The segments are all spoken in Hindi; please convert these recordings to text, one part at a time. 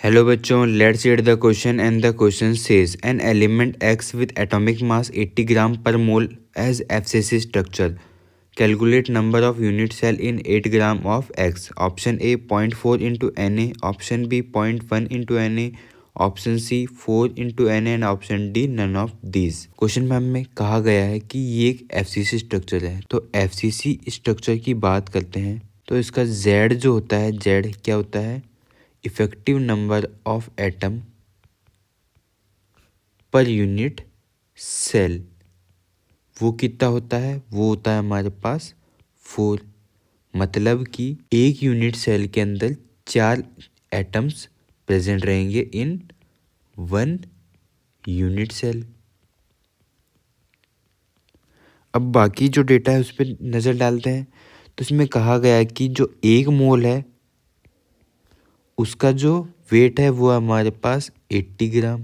हेलो बच्चों, let's read the question and the question says an element X with atomic mass 80 gram per mole has FCC structure calculate number of unit cell in 8 gram of X. Option A 0.4 into N A, option B 0.1 into N A, option C 4 into N A and option D none of these. Question में हमें कहा गया है कि ये एक एफसीसी स्ट्रक्चर है। तो एफसीसी स्ट्रक्चर की बात करते हैं तो इसका जेड जो होता है, जेड क्या होता है? Effective number of atom per unit cell. वो कितना होता है? वो होता है हमारे पास 4। मतलब कि एक यूनिट सेल के अंदर 4 एटम्स प्रेजेंट रहेंगे इन 1 यूनिट सेल। अब बाकी जो डेटा है उस पर नज़र डालते हैं। तो इसमें कहा गया है कि जो 1 मोल है उसका जो वेट है वो हमारे पास 80 ग्राम।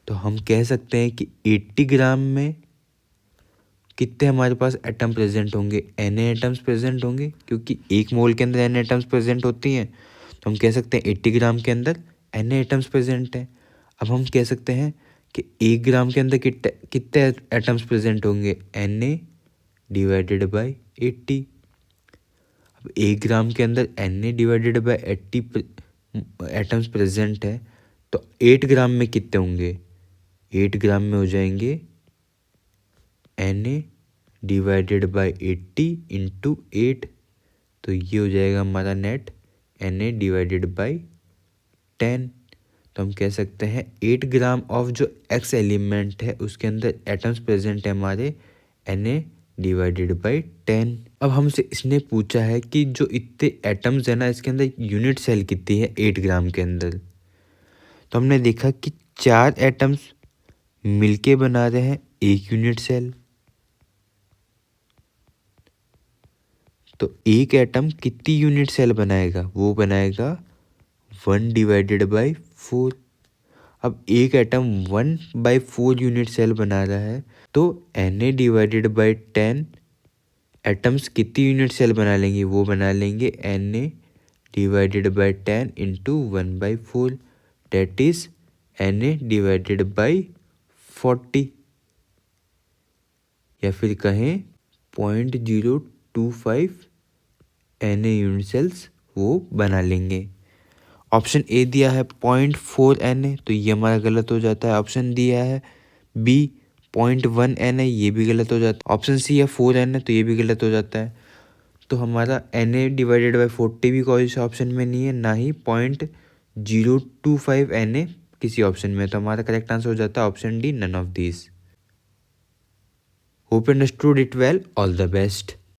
तो हम कह सकते हैं कि 80 ग्राम में कितने हमारे पास एटम प्रेजेंट होंगे? एन एटम्स प्रेजेंट होंगे, क्योंकि 1 मोल के अंदर एन एटम्स प्रेजेंट होती हैं। तो हम कह सकते हैं 80 ग्राम के अंदर एन एटम्स प्रेजेंट हैं। अब हम कह सकते हैं कि 1 ग्राम के अंदर कितने कितने एटम्स प्रेजेंट होंगे? N A divided by 80। अब 1 ग्राम के अंदर N A divided by 80 atoms present है, तो 8 ग्राम में कितने होंगे? 8 ग्राम में हो जाएंगे N A divided by 80 into 8। तो ये हो जाएगा हमारा net N A divided by 10। तो हम कह सकते हैं 8 ग्राम ऑफ जो एक्स एलिमेंट है उसके अंदर एटम्स प्रेजेंट है हमारे एन ए डिवाइडेड बाई 10। अब हमसे इसने पूछा है कि जो इतने एटम्स है ना, इसके अंदर यूनिट सेल कितनी है 8 ग्राम के अंदर। तो हमने देखा कि 4 एटम्स मिलके बना रहे हैं 1 यूनिट सेल। तो एक एटम कितनी यूनिट सेल बनाएगा? वो बनाएगा 1 डिवाइडेड बाई 4। अब एक एटम 1/4 यूनिट सेल बना रहा है, तो N A divided by 10 atoms कितनी यूनिट सेल बना लेंगे? वो बना लेंगे N A divided by 10 into 1/4, that is N A divided by 40, या फिर कहें 0.025 एन ए यूनिट सेल्स वो बना लेंगे। ऑप्शन ए दिया है 0.4 एन ए, तो ये हमारा गलत हो जाता है। ऑप्शन दिया है बी 0.1 एन ए, ये भी गलत हो जाता है। ऑप्शन सी है 4 एन ए, तो ये भी गलत हो जाता है। तो हमारा एन ए डिवाइडेड बाई 40 भी कोई से ऑप्शन में नहीं है, ना ही 0.025 एन ए किसी ऑप्शन में। तो हमारा करेक्ट आंसर हो जाता है option D none of these. Hope understood it well. All the best.